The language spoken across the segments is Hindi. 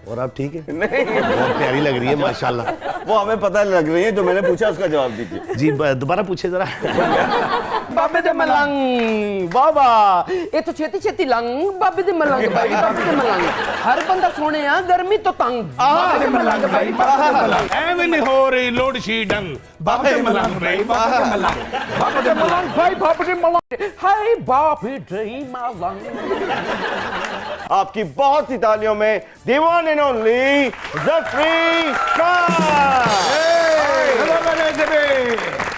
और आप ठीक है? नहीं, बहुत प्यारी लग रही है माशाल्लाह। वो हमें पता लग रही है, जो मैंने पूछा उसका जवाब दीजिए। जी दोबारा पूछे जरा। बाबे दे मलंग बाबा ये तो छेती छेती लंग बाबे दे मलंग भाई बाबे दे मलंग हर बंदा सोने आ गर्मी तो तंग बाबे दे मलंग भाई बाबे दे मलंग ਐਵੇਂ ਨਹੀਂ ਹੋ ਰਹੀ ਲੋੜ ਸ਼ੀਡੰਗ ਬਾਬੇ ਦੇ ਮਲੰਗ ਭਾਈ ਬਾਬੇ ਦੇ ਮਲੰਗ बाबे दे मलंग भाई बाबे दे मलंग हाय बाबे दे मलंग। आपकी बहुत सी तालियों में दीवान एंड ओनली ज़फ़री खान।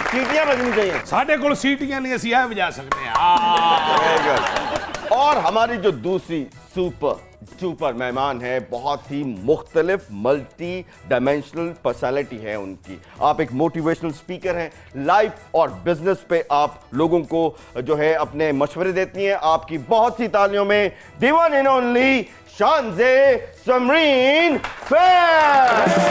सीटियां बजनी चाहिए। ਸਾਡੇ ਕੋਲ ਸੀਟੀਆਂ ਨਹੀਂ ਅਸੀਂ ਇਹ ਵਜਾ ਸਕਦੇ ਆ। और हमारी जो दूसरी सुपर मेहमान है, बहुत ही मुख्तलिफ मल्टी डायमेंशनल पर्सनालिटी है उनकी। आप एक मोटिवेशनल स्पीकर हैं, लाइफ और बिजनेस पे आप लोगों को जो है अपने मशवरे देती हैं। आपकी बहुत सी तालियों में Diwan and only Shanze Samreen Faiz.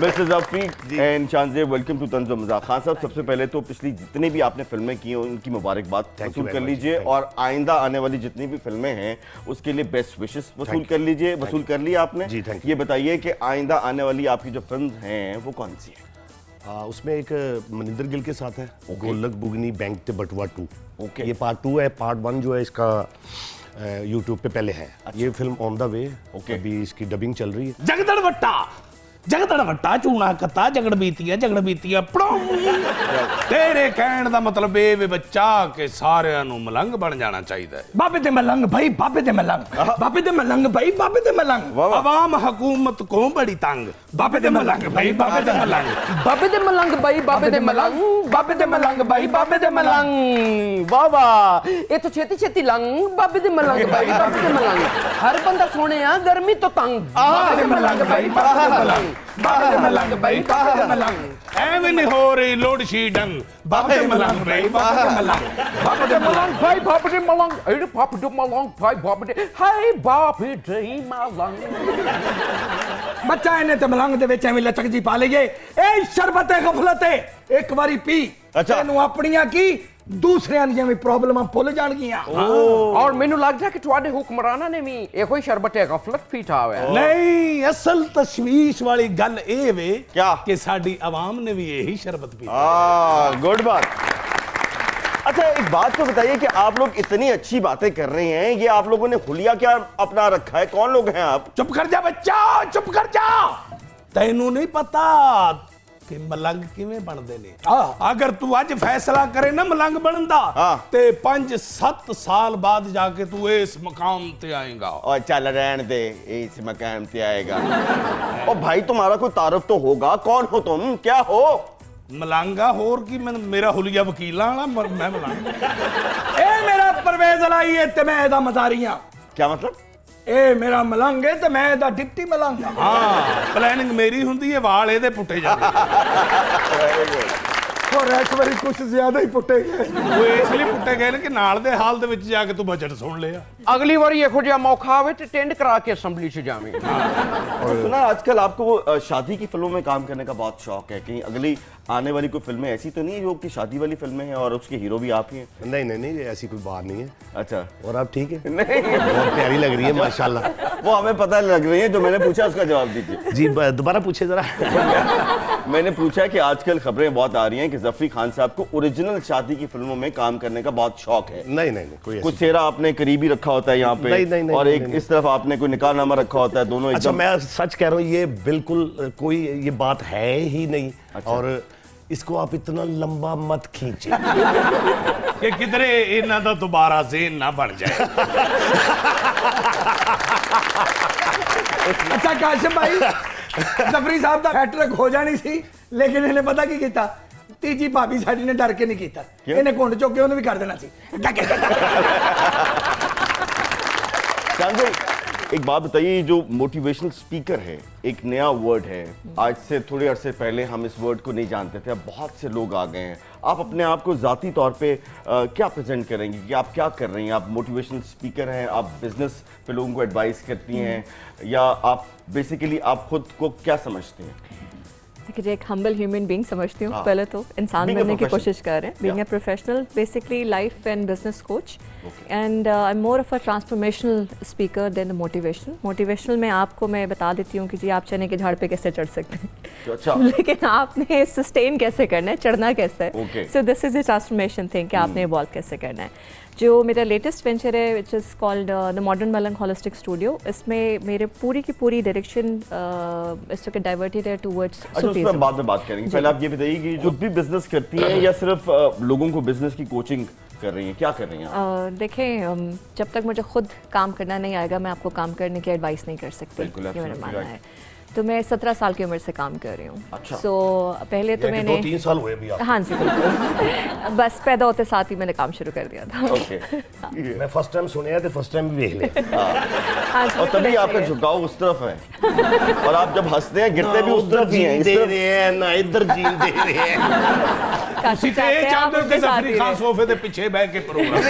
Mister Zafri and Shanze, welcome to Tanz Mazaq. Khan साहब, सबसे पहले तो पिछली जितनी भी आपने फिल्में की हैं उनकी मुबारकबाद वसूल कर लीजिए, और आइंदा आने वाली जितनी भी फिल्में हैं उसके लिए बेस्ट विशेस वसूल कर लीजिए। वसूल कर लिया आपने? जी, थैंक यू। ये बताइए कि आइंदा आने वाली आपकी जो फिल्म हैं वो कौन सी है? उसमें एक मनिंदर गिल के साथ है, गोलक बुगनी बैंक ते बटुआ 2। ओके। ये पार्ट 2 है, पार्ट 1 जो है इसका यूट्यूब पे पहले है। ये film on the way, okay. अभी इसकी डबिंग चल रही है। ਜਗਦੜ ਵੱਟਾ ਚੂਣਾ ਕੱਤਾ ਜਗੜ ਬੀਤੀਆ ਪੜੋਂ ਤੇਰੇ ਕਹਿਣ ਦਾ ਮਤਲਬ ਇਹ ਵੇ ਬੱਚਾ ਕਿ ਸਾਰਿਆਂ ਨੂੰ ਮਲੰਗ ਬਣ ਜਾਣਾ ਚਾਹੀਦਾ ਹੈ। ਬਾਬੇ ਦੇ ਮਲੰਗ ਭਾਈ ਬਾਬੇ ਦੇ ਮਲੰਗ ਬਾਬੇ ਦੇ ਮਲੰਗ ਭਾਈ ਬਾਬੇ ਦੇ ਮਲੰਗ ਆਵਾਮ ਹਕੂਮਤ ਕੋ ਬੜੀ ਤੰਗ ਬਾਬੇ ਦੇ ਮਲੰਗ ਭਾਈ ਬਾਬੇ ਦੇ ਮਲੰਗ बाबे दे मलंग भाई बाबे दे मलंग बाबे दे मलंग भाई बाबे दे मलंग बाबा ये तो छेती छेती लंग बाबे दे मलंग भाई बाबे दे मलंग हर बंदा सोने आ गर्मी तो तंग बाबे दे मलंग भाई बाबे दे मलंग बाबे दे मलंग भाई बाबे दे मलंग ਐਵੇਂ ਨਹੀਂ ਹੋ ਰਹੀ ਲੋੜ ਸ਼ੀਡੰਗ ਬਾਬੇ ਦੇ ਮਲੰਗ ਭਾਈ ਬਾਬੇ ਦੇ ਮਲੰਗ बाबे दे मलंग भाई बाबे दे मलंग अरे बाबे दे मलंग भाई बाबे दे हाय बाबे दे मलंग। ਬੱਚਾ ਇਹਨੇ ਤੇ ਮਲੰਗ ਦੇ ਵਿੱਚ ਐਵੇਂ ਲਚਕ ਜੀ ਪਾ ਲਈਏ। ਇਹ ਸ਼ਰਬਤ ਹੈ ਗਫਲਤ ਹੈ, ਇੱਕ ਵਾਰੀ ਪੀ ਅੱਛਾ। ਇਹਨੂੰ ਆਪਣੀਆਂ ਕੀ ਦੂਸਰਿਆਂ ਦੀਆਂ ਵੀ ਪ੍ਰੋਬਲਮਾਂ ਭੁੱਲ ਜਾਣਗੀਆਂ। और मैनू लगता है कि तुहाडे हुक्मराना ने भी एको ही शरबत गफलत पीता हुआ है। ਨਹੀਂ ਅਸਲ ਤਸ਼ਵੀਸ਼ ਵਾਲੀ ਗੱਲ ਇਹ ਵੇ क्या? ਕਿ ਸਾਡੀ ਆਵਾਮ ਨੇ ਵੀ ਇਹੀ ਸ਼ਰਬਤ ਪੀ गुड बात। अच्छा, एक बात तो बताइए कि आप लोग इतनी अच्छी बातें कर रहे हैं, ये आप लोगों ने हुलिया क्या अपना रखा है? कौन लोग हैं आप? ਚੁੱਪ ਕਰ ਜਾ ਬੱਚਾ ਚੁੱਪ ਕਰ ਜਾ। ਤੈਨੂੰ ਨਹੀਂ ਪਤਾ ਕਿ ਮਲੰਗ ਕਿਵੇਂ ਬਣਦੇ ਨੇ। ਅਗਰ ਤੂੰ ਅੱਜ ਫੈਸਲਾ ਕਰੇ ਨਾ ਮਲੰਗ ਬਣਨ ਦਾ ਤੇ 5-7 ਸਾਲ ਬਾਅਦ ਜਾ ਕੇ ਤੂੰ ਇਸ ਮਕਾਮ ਤੇ ਆਏਗਾ। और चल रहने दे, इस मकाम से आएगा। और भाई तुम्हारा कोई तारुफ तो होगा, कौन हो तुम, क्या हो? ਮਲੰਗਾ ਹੋਰ ਕੀ ਮੇਰਾ ਹੁਲੀਆ ਵਕੀਲਾਂ ਵਾਲਾ ਮੈਂ ਮਲੰਗ। ਇਹ ਮੇਰਾ ਪਰਵੇਜ਼ ਅਲਾਈ ਹੈ ਤੇ ਮੈਂ ਇਹਦਾ ਮਜ਼ਾਰੀਆਂ। क्या मतलब? ਇਹ ਮੇਰਾ ਮਲੰਗ ਹੈ ਤੇ ਮੈਂ ਇਹਦਾ ਡਿਪਟੀ ਮਲੰਗ ਹਾਂ। ਹਾਂ, ਪਲੈਨਿੰਗ ਮੇਰੀ ਹੁੰਦੀ ਹੈ, ਵਾਲ ਇਹਦੇ ਪੁੱਟੇ ਜਾਂਦੇ। ਹੋਰ ਇਸ ਵਾਰੀ ਕੁਝ ਜ਼ਿਆਦਾ ਹੀ ਪੁੱਟੇ ਗਏ। ਉਹ ਇਸ ਲਈ ਪੁੱਟੇ ਗਏ ਨੇ ਕਿ ਨਾਲ ਦੇ ਹਾਲ ਦੇ ਵਿੱਚ ਜਾ ਕੇ ਤੂੰ ਬਜਟ ਸੁਣ ਲਿਆ। अगली बार यहो जिहा मौका आवे तो टेंड करा के असेंबली से जावे। और सुना आजकल आपको शादी की फिल्मों में काम करने का बहुत शौक है, कहीं अगली आने वाली कोई फिल्में ऐसी तो नहीं है जो कि शादी वाली फिल्में हैं और उसके हीरो भी आप ही हैं? नहीं, ऐसी कोई बात नहीं है। अच्छा। और आप ठीक है? नहीं, बहुत प्यारी लग रही है माशाल्लाह। वो हमें पता लग रही है, जो मैंने पूछा उसका जवाब दीजिए। जी दोबारा पूछे जरा। मैंने पूछा कि आजकल खबरें बहुत आ रही हैं कि ज़फ़री खान साहब को ओरिजिनल शादी की फिल्मों में काम करने का बहुत शौक है। नहीं, कोई कुछ चेहरा आपने करीबी रखा होता है यहाँ पे, नहीं, और एक इस तरफ आपने कोई निकाहनामा रखा होता है, दोनों अच्छा, एकदम। मैं सच कह रहा हूँ, ये बिल्कुल कोई ये बात है ही नहीं। अच्छा। और इसको आप इतना लंबा मत खींचे ਕਿ ਕਿਧਰੇ ਇਹਨਾਂ ਦਾ ਦੁਬਾਰਾ ਜ਼ੇਨ ਨਾ ਬਣ ਜਾਏ। ਅੱਛਾ ਕਾਸ਼ਮ ਭਾਈ, ਜ਼ਫਰੀ ਸਾਹਿਬ ਦਾ ਹੈਟ੍ਰਿਕ ਹੋ ਜਾਣੀ ਸੀ, ਲੇਕਿਨ ਇਹਨੇ ਪਤਾ ਕੀ ਕੀਤਾ? ਤੀਜੀ ਭਾਬੀ ਸਾਡੀ ਨੇ ਡਰ ਕੇ ਨਹੀਂ ਕੀਤਾ, ਇਹਨੇ ਘੁੰਡ ਚੁੱਕ ਕੇ ਉਹਨੂੰ ਵੀ ਕਰ ਦੇਣਾ ਸੀ। शानज़े, एक बात बताइए, जो मोटिवेशनल स्पीकर है, एक नया वर्ड है। आज से थोड़े अरसे पहले हम इस वर्ड को नहीं जानते थे, अब बहुत से लोग आ गए हैं। आप अपने आप को ज़ाती तौर पे क्या प्रेजेंट करेंगे कि आप क्या कर रही हैं? आप मोटिवेशनल स्पीकर हैं, आप बिजनेस पे लोगों को एडवाइस करती हैं, या आप बेसिकली आप खुद को क्या समझते हैं? देखिए जी, एक हम्बल ह्यूमन बीइंग समझती हूँ हाँ। पहले तो इंसान Being a बनने की professional. कोशिश कर रहे हैं being a professional basically life and business coach and I am more of a transformational speaker than the motivational में आपको मैं बता देती हूँ कि जी आप चने के झाड़ पे कैसे चढ़ सकते हैं अच्छा। लेकिन आपने सस्टेन कैसे करना है, चढ़ना कैसे है, Okay. So this is the transformation thing कि आपने इवॉल्व कैसे करना है। जो मेरा लेटेस्ट वेंचर है which is called the modern Malang holistic studio, इसमें मेरे पूरी की पूरी डायरेक्शन इस वक्त डाइवर्टेड है टूवर्ड्स अच्छा, उस पर हम बाद में बात करेंगे। पहले आप ये बताइए कि खुद भी बिजनेस करती हैं या सिर्फ लोगों को बिजनेस की कोचिंग कर रही हैं, क्या कर रही हैं आप? देखें, जब तक मुझे खुद काम करना नहीं आएगा मैं आपको काम करने की एडवाइस नहीं कर सकती, बिल्कुल, ये मेरा absolutely मानना right. है। तो मैं 17 साल की उम्र से काम कर रही हूँ। अच्छा। सो पहले तो मैंने 2-3 साल हुए अभी आप। हाँ जी बिल्कुल बस पैदा होते साथ ही मैंने काम शुरू कर दिया था। ओके। मैं फर्स्ट टाइम सुने हैं तो फर्स्ट टाइम भी देख ले। हाँ जी, और बिल्कुल तभी ऐसे आपका ही है। झुकाव उस तरफ है और आप जब हंसते हैं गिरते भी उस तरफ ही हैं, इस दे तरफ। रहे हैं ना इधर जीन दे रहे हैं। ਤੁਸੀਂ ਤੇ ਇਹ ਚਾਹੁੰਦੇ ਹੋ ਕਿ ਜ਼ਫਰੀ ਖਾਨ ਸੋਫੇ ਦੇ ਪਿੱਛੇ ਬਹਿ ਕੇ ਪ੍ਰੋਗਰਾਮ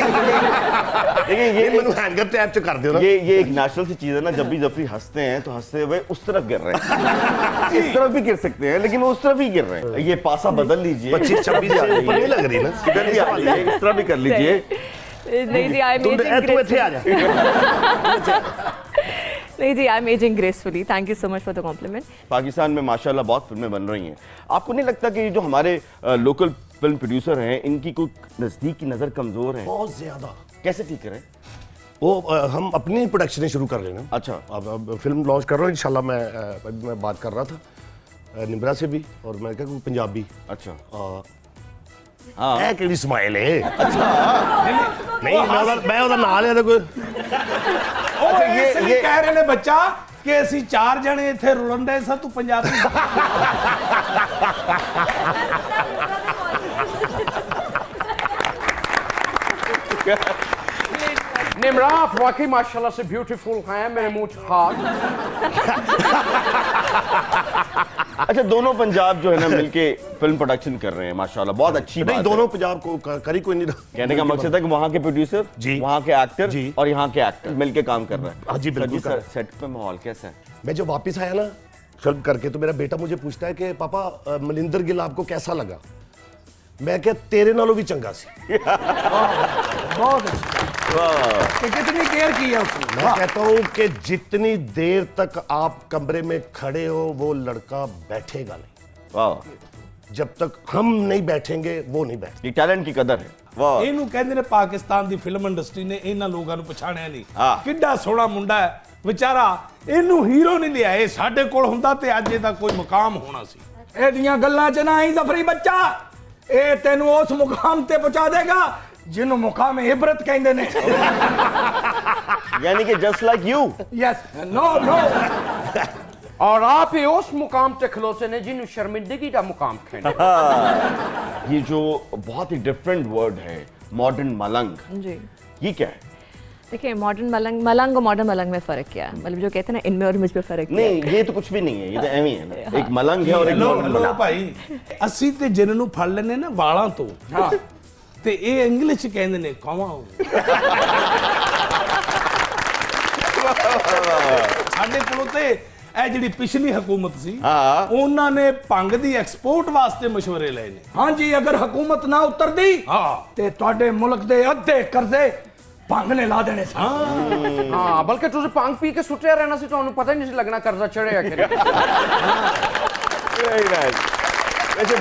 देखिए ये मैंने हैंगर टैप च कर दियो ना। ये एक नेचुरल सी चीज है ना, जब भी जफरी हंसते हैं तो हंसते हुए उस तरफ गिर रहे हैं। इस तरफ भी गिर सकते हैं लेकिन वो उस तरफ ही गिर रहे हैं। ये पासा बदल लीजिए, 25-26 से ऊपर नहीं लग रही ना। इधर भी आ जाइए, इस तरफ भी कर लीजिए। नहीं जी, आई तू इत्थे आ जा। नहीं जी, I am ageing gracefully. Thank you so much for the compliment. Pakistan में माशाल्लाह बहुत फिल्में बन रही हैं। आपको नहीं लगता कि जो हमारे लोकल फिल्म प्रोड्यूसर हैं इनकी कोई नजदीक की नजर कमजोर है? बहुत ज्यादा। कैसे ठीक करें? वो हम अपनी प्रोडक्शनें शुरू कर रहे हैं ना। अच्छा। अब फिल्म लॉन्च कर रहा हूँ इंशाल्लाह। मैं बात कर रहा था निम्रा से भी और मैं क्या कहूँ पंजाबी। अच्छा। ਇਹ ਕਿਹੜੀ ਸਮਾਈਲ ਹੈ? ਅੱਛਾ ਨਹੀਂ ਮੈਂ ਉਹਦਾ ਨਾਂ ਲਿਆ ਤਾਂ ਕੋਈ ਉਹ ये- ਇਸ ਲਈ ये- ਕਹਿ ਰਹੇ ਨੇ ਬੱਚਾ ਕਿ ਅਸੀਂ 4 ਜਣੇ ਇੱਥੇ ਰੁਲਣ ਦੇ ਸਾਂ ਤੂੰ ਪੰਜਾਬੀ निमरा आप वाकई माशाल्लाह से ब्यूटीफुल हैं, मेरे मुंह च हाथ। अच्छा, दोनों पंजाब जो है ना मिलके फिल्म प्रोडक्शन कर रहे हैं माशाल्लाह, बहुत अच्छी बात नहीं है। दोनों पंजाब को करी कोई नहीं। कहने का मकसद है कि वहाँ के प्रोड्यूसर जी। वहाँ के एक्टर जी। और यहाँ के एक्टर मिलके काम कर रहे हैं। हाँ जी, बिल्कुल सर, कर- सेट पे माहौल कैसा है? मैं जब वापस आया ना फिल्म करके तो मेरा बेटा मुझे पूछता है कि पापा मनिंदर गिल आपको कैसा लगा? मैं क्या तेरे नालों भी चंगा सी। बहुत अच्छा कि कितनी केयर की है उसने। मैं कहता हूँ कि जितनी देर तक आप कमरे में खड़े हो वो लड़का बैठेगा नहीं। वाह, जब तक हम नहीं बैठेंगे वो नहीं बैठेगा। ये टैलेंट की कदर है। वाह। ਇਹਨੂੰ ਕਹਿੰਦੇ ਨੇ ਪਾਕਿਸਤਾਨ ਦੀ ਫਿਲਮ ਇੰਡਸਟਰੀ ਨੇ ਇਹਨਾਂ ਲੋਕਾਂ ਨੂੰ ਪਛਾਣਿਆ ਨਹੀਂ ਹਾਂ। ਕਿੱਡਾ ਸੋਹਣਾ ਮੁੰਡਾ ਹੈ ਵਿਚਾਰਾ, ਇਹਨੂੰ ਹੀਰੋ ਨਹੀਂ ਲਿਆ, ਇਹ ਸਾਡੇ ਕੋਲ ਹੁੰਦਾ ਤੇ ਅੱਜ ਇਹਦਾ ਕੋਈ ਮੁਕਾਮ ਹੋਣਾ ਸੀ। ਇਹਦੀਆਂ ਗੱਲਾਂ 'ਚ ਨਾ ਆਈ ਜ਼ਫਰੀ ਬੱਚਾ, ਇਹ ਤੈਨੂੰ ਉਸ ਮੁਕਾਮ ਤੇ ਪਹੁੰਚਾ ਦੇਗਾ ਜਿਹਨੂੰ ਮੁਕਾਮ ਇਬਰਤ ਕਹਿੰਦੇ ਨੇ। यानी कि just like you. Yes no no और आप ही उस मुकाम ते खलोते ने जिन्हों शर्मिंदगी का मुकाम कहने। ये जो बहुत ही डिफरेंट वर्ड है मॉडर्न मलंग, जी ये क्या है? देखिए, मॉडर्न मलंग और मॉडर्न मलंग में फ़र्क क्या है? मतलब जो कहते हैं ना इनमें और मुझ में फ़र्क क्या है? नहीं, ये तो कुछ भी नहीं है, ये तो एवं ही है ना। एक मलंग है और एक ਹੈਲੋ मॉडर्न ਹੈਲੋ मलंग। ਭਾਈ, ਅਸੀਂ ਤੇ ਜਿੰਨ ਨੂੰ ਫੜ ਲੈਨੇ ਨਾ ਵਾਲਾਂ ਤੋਂ ਤੇ ਇਹ ਇੰਗਲਿਸ਼ ਚ ਕਹਿੰਦੇ ਨੇ ਕਵਾਂ। ਸਾਡੇ ਕੋਲ ਤੇ ਇਹ ਜਿਹੜੀ ਪਿਛਲੀ ਹਕੂਮਤ ਸੀ ਹਾਂ। ਉਹਨਾਂ ਨੇ ਭੰਗ ਦੀ ਐਕਸਪੋਰਟ ਵਾਸਤੇ ਮਸ਼ਵਰੇ ਲਏ ਨੇ। हाँ जी, अगर हुकूमत ना उतरदी ਹਾਂ ते ਤੁਹਾਡੇ ਮੁਲਕ ਦੇ ਅੱਧੇ ਕਰਜ਼ੇ ਭੰਗ ਨੇ ਲਾ ਦੇਣੇ ਸਨ। हाँ, बल्कि तुझे पांग पी के सुटिया रहना सी तो पता ही नहीं सी लगना कर्जा चढ़े या कि नहीं। Very nice। वैसे